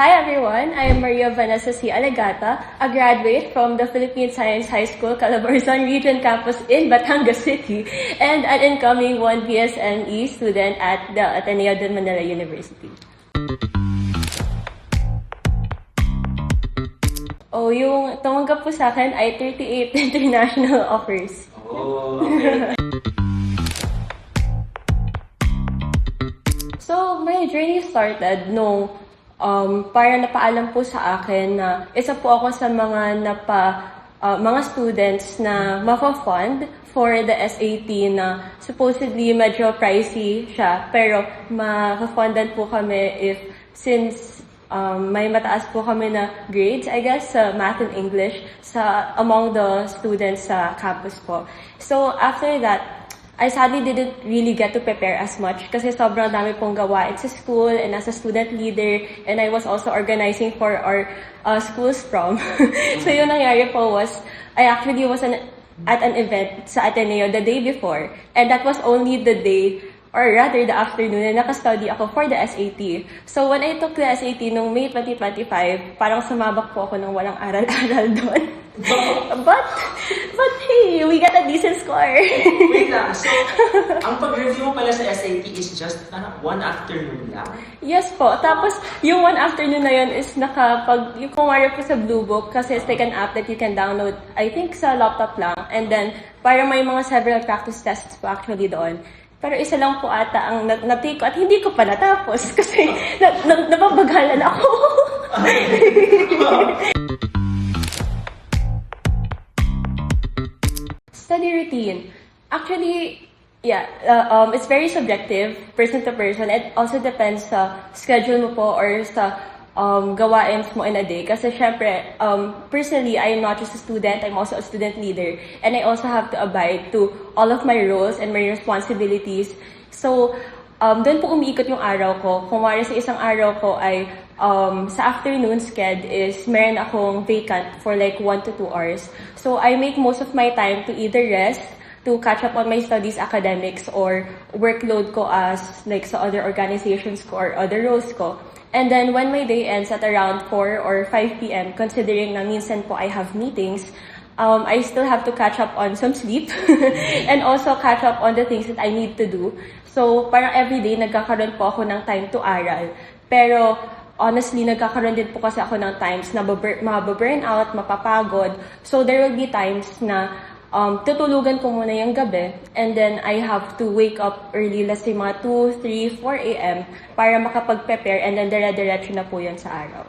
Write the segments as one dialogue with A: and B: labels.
A: Hi everyone, I am Maria Vanessa C. Alagata, a graduate from the Philippine Science High School, Calabarzon Region Campus in Batangas City, and an incoming 1 PSME student at the Ateneo de Manila University. Yung tumanggap po sa akin ay 38 international offers.
B: Oh, okay.
A: So, my journey started nung para napaalam po sa akin na isa po ako sa mga mga students na mafa-fund for the SAT na supposedly medyo pricey siya, pero mafa-fundan po kami since may mataas po kami na grades, I guess, sa math and English among the students sa campus po. So, after that, I sadly didn't really get to prepare as much kasi sobrang dami pong gawain sa school and as a student leader, and I was also organizing for our school's prom. So yung nangyari po was, I actually was at an event sa Ateneo the day before, and that was only the day, or rather the afternoon, na nakastudy ako for the SAT. So when I took the SAT noong May 2025, parang sumabak po ako ng walang aral-aral doon. But hey, we got a decent score.
B: Wait lang, so ang pag-review mo pala sa SAT is just one afternoon lang?
A: Yes po. Tapos, yung one afternoon na yun is yung kumari po sa Blue Book kasi it's like an app that you can download, I think sa laptop lang. And then, parang may mga several practice tests po actually doon. Pero isa lang po ata ang na-take ko at hindi ko pa natapos kasi napabagalan ako. Study routine. Actually, yeah, it's very subjective, person to person. It also depends sa schedule mo po or sa gawain mo in a day. Kasi syempre, personally, I am not just a student, I'm also a student leader. And I also have to abide to all of my roles and my responsibilities. So, doon po umiikot yung araw ko. Kung wari sa isang araw ko ay sa afternoon sked is meron akong vacant for like 1 to 2 hours. So, I make most of my time to either rest, to catch up on my studies, academics, or workload ko as like sa other organizations ko or other roles ko. And then when my day ends at around 4 or 5 p.m., considering na minsan po I have meetings, I still have to catch up on some sleep and also catch up on the things that I need to do. So, parang everyday nagkakaroon po ako ng time to aral. Pero, honestly, nagkakaroon din po kasi ako ng times na mababurn out, mapapagod. So, there will be times na tutulugan ko muna yung gabi, and then I have to wake up early, let's say mga 2, 3, 4 a.m. para makapag-prepare, and then dire-diretso na po yun sa araw.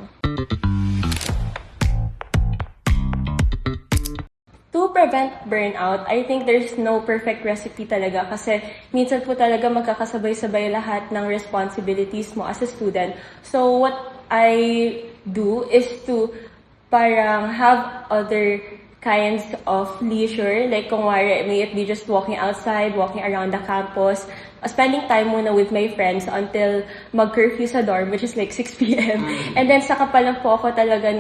A: To prevent burnout, I think there's no perfect recipe talaga kasi minsan po talaga magkakasabay-sabay lahat ng responsibilities mo as a student. So what I do is to parang have other kinds of leisure, like kung may it be just walking outside, walking around the campus, spending time muna with my friends until mag-curfew sa dorm, which is like 6 p.m. And then saka pa lang po ako talaga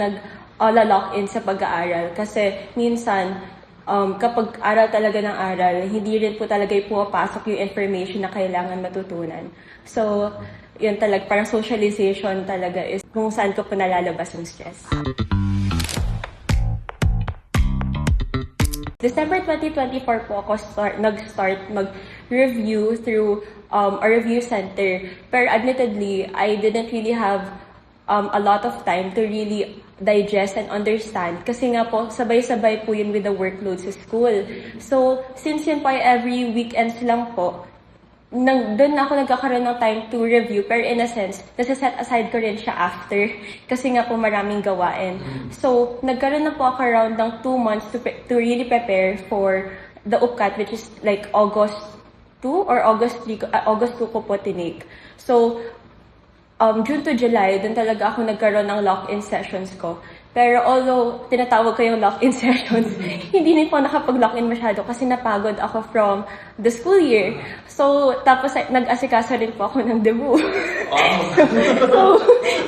A: lock in sa pag-aaral kasi minsan kapag aral talaga ng aral, hindi rin po talaga pumapasok yung information na kailangan matutunan. So, yun talaga, parang socialization talaga is kung saan ko po nalalabas yung stress. December 2024 po ako nag-start mag-review through a review center. Pero admittedly, I didn't really have a lot of time to really digest and understand. Kasi nga po, sabay-sabay po yun with the workload sa school. So, since yun po ay every weekends lang po, doon ako nagkakaroon ng time to review, pero in a sense, nasa-set aside ko rin siya after kasi nga po maraming gawain. So, nagkaroon na po ako around ng 2 months to really prepare for the UPCAT, which is like August 2 or August 3, August 2 ko po tinake. So, June to July, doon talaga ako nagkaroon ng lock-in sessions ko. Pero although tinatawag ko yung lock-in sessions, hindi rin po nakapag-lock-in masyado kasi napagod ako from the school year. So, tapos nag-asikaso rin po ako ng debut.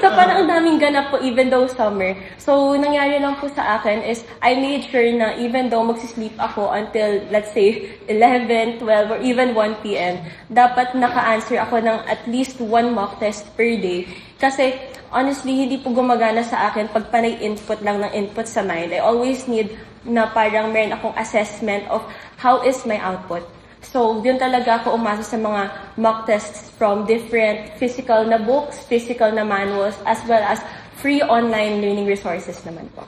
A: So parang ang daming ganap po even though summer. So, nangyari lang po sa akin is I made sure na even though magsisleep ako until, let's say, 11, 12, or even 1 p.m., dapat naka-answer ako ng at least 1 mock test per day. Kasi honestly, hindi po gumagana sa akin pag panay input lang ng input sa mind. I always need na parang meron akong assessment of how is my output. So, yun talaga ako umasa sa mga mock tests from different physical na books, physical na manuals, as well as free online learning resources naman po.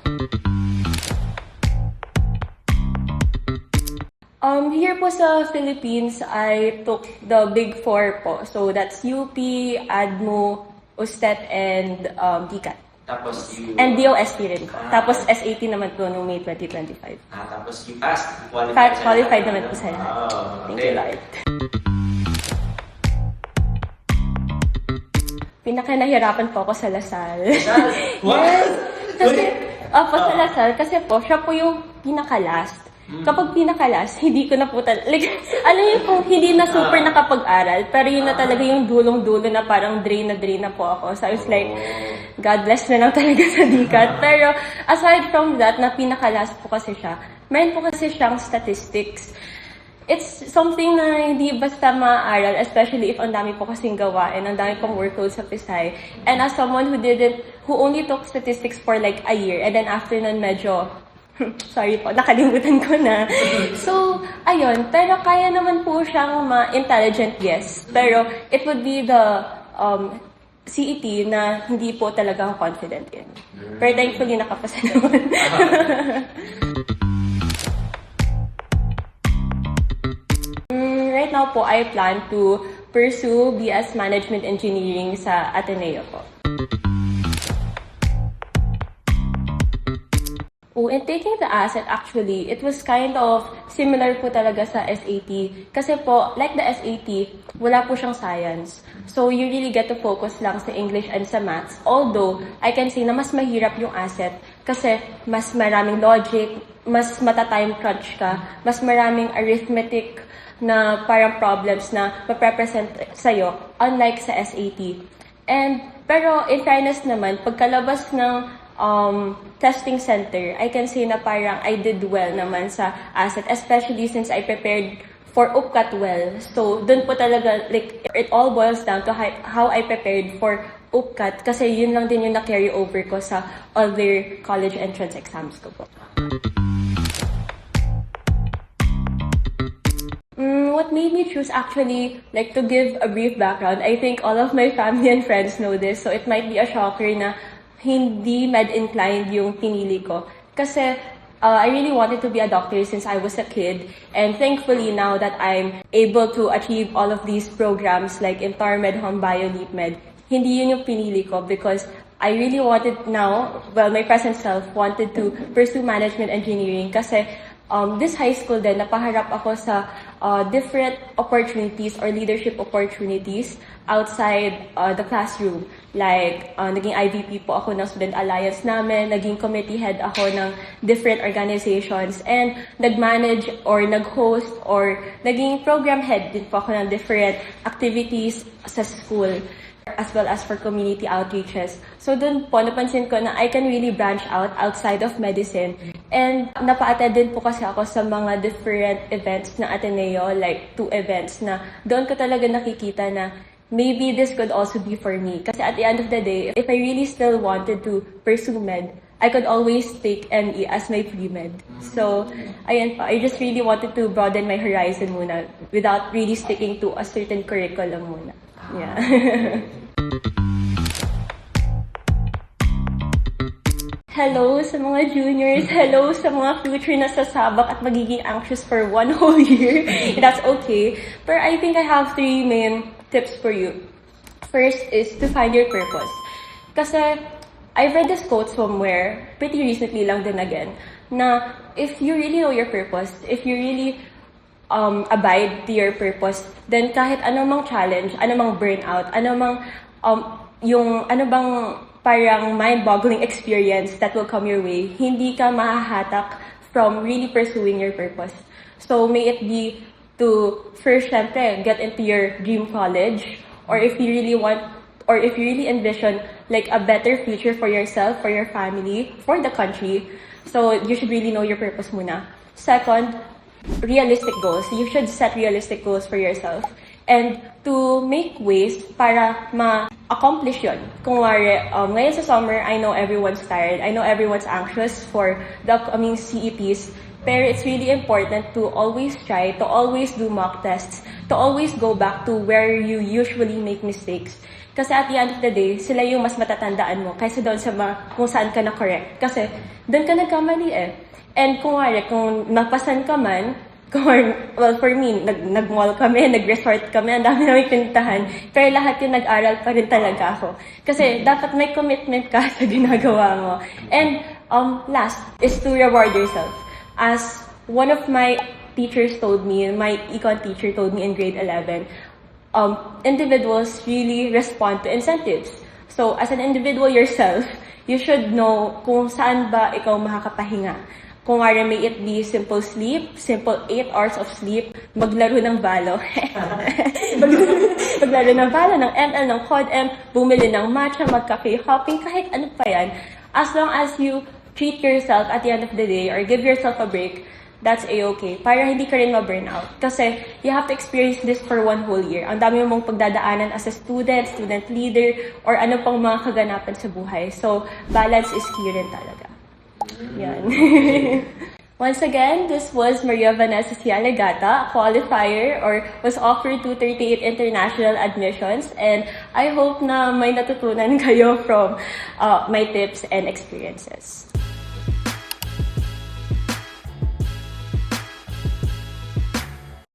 A: Here po sa Philippines, I took the Big Four po. So, that's UP, ADMO, USTET, and DCAT.
B: Tapos you...
A: And DOST rin po. Tapos SAT naman po noong May 2025.
B: Tapos you passed. Qualified,
A: Qualified naman po sa lahat. Thank you, Lord. Pinaka-nahirapan po ako sa Lasal.
B: What?
A: Yes. Kasi, po sa Lasal, kasi po, siya po yung pinaka-last. Kapag pinaka-last, hindi ko na po like, alam niyo po, hindi na super nakapag-aral, pero yun na talaga yung dulong-dulo na parang drain na po ako. So, I was like, God bless na lang talaga sa DCAT. Pero, aside from that, na pinaka-last po kasi siya, meron po kasi siyang statistics. It's something na hindi basta maaaral, especially if ang dami po kasing gawain, ang dami pong workload sa Pisay. And as someone who only took statistics for like a year, and then after nun medyo, sorry po, nakalimutan ko na. So, ayun. Pero kaya naman po siyang ma-intelligent, yes. Pero it would be the CET na hindi po talaga ako confident in. Pero thankfully, nakapasa naman. Right now po, I plan to pursue BS Management Engineering sa Ateneo po. In taking the asset, actually, it was kind of similar po talaga sa SAT. Kasi po, like the SAT, wala po siyang science. So, you really get to focus lang sa English and sa maths. Although, I can say na mas mahirap yung asset kasi mas maraming logic, mas mata-time crunch ka, mas maraming arithmetic na parang problems na maprepresent sa'yo, unlike sa SAT. Pero, in fairness naman, pagkalabas ng testing center, I can say na parang I did well naman sa asset, especially since I prepared for UPCAT well. So, dun po talaga, like, it all boils down to how I prepared for UPCAT kasi yun lang din yung na-carry over ko sa other college entrance exams ko po. What made me choose actually, like, to give a brief background, I think all of my family and friends know this, so it might be a shocker na hindi med-inclined yung pinili ko. Kasi I really wanted to be a doctor since I was a kid. And thankfully, now that I'm able to achieve all of these programs like IntarMed, HomeBio, LeapMed, hindi yun yung pinili ko because I really wanted now, well, my present self wanted to pursue management engineering kasi this high school din, napaharap ako sa different opportunities or leadership opportunities outside the classroom. Like, naging IVP po ako ng Student Alliance namin, naging committee head ako ng different organizations, and nag-manage or nag-host or naging program head din po ako ng different activities sa school, as well as for community outreaches. So dun po, napansin ko na I can really branch out outside of medicine. And napa-attend din po kasi ako sa mga different events na Ateneo, like 2 events na doon ko talaga nakikita na maybe this could also be for me. Kasi at the end of the day, if I really still wanted to pursue med, I could always take ME as my pre-med. So, ayun pa, I just really wanted to broaden my horizon muna without really sticking to a certain curriculum muna. Yeah. Hello sa mga juniors, hello sa mga future na sasabak at magiging anxious for 1 whole year. That's okay. But I think I have 3 main tips for you. First is to find your purpose. Kasi I read this quote somewhere, pretty recently lang din again, na if you really know your purpose, if you really abide to your purpose, then kahit anumang challenge, anumang burnout, anumang parang mind-boggling experience that will come your way, hindi ka mahahatak from really pursuing your purpose. So may it be to first, syempre, get into your dream college, or if you really want, or if you really envision like a better future for yourself, for your family, for the country, so you should really know your purpose muna. Second, realistic goals. You should set realistic goals for yourself. And to make ways para accomplish yun. Kung ngayon sa summer, I know everyone's tired. I know everyone's anxious for the upcoming CEPs. Pero it's really important to always try, to always do mock tests, to always go back to where you usually make mistakes. Kasi at the end of the day, sila yung mas matatandaan mo kaysa doon sa kung saan ka na-correct. Kasi doon ka nagkamali eh. And kung napasan ka man, well, for me, nag-mall kami, nag-resort kami, ang dami namin pinuntahan. Pero lahat yung nag-aral pa rin talaga ako. Kasi dapat may commitment ka sa ginagawa mo. And last is to reward yourself. As one of my teachers told me, my econ teacher told me in grade 11, individuals really respond to incentives. So, as an individual yourself, you should know kung saan ba ikaw makakapahinga. Kung may it be simple sleep, simple 8 hours of sleep, maglaro ng Valo. Maglaro ng Valo, ng ML, ng COD-M, bumili ng matcha, mag-cafe-hopping, kahit ano pa yan. As long as you treat yourself at the end of the day or give yourself a break, that's a-okay. Para hindi ka rin ma-burnout. Kasi you have to experience this for 1 whole year. Ang dami mong pagdadaanan as a student, student leader, or ano pang mga kaganapan sa buhay. So, balance is key rin talaga. Yan. Once again, this was Maria Vanessa Cialegata, a qualifier or was offered 238 international admissions, and I hope na may natutunan kayo from my tips and experiences.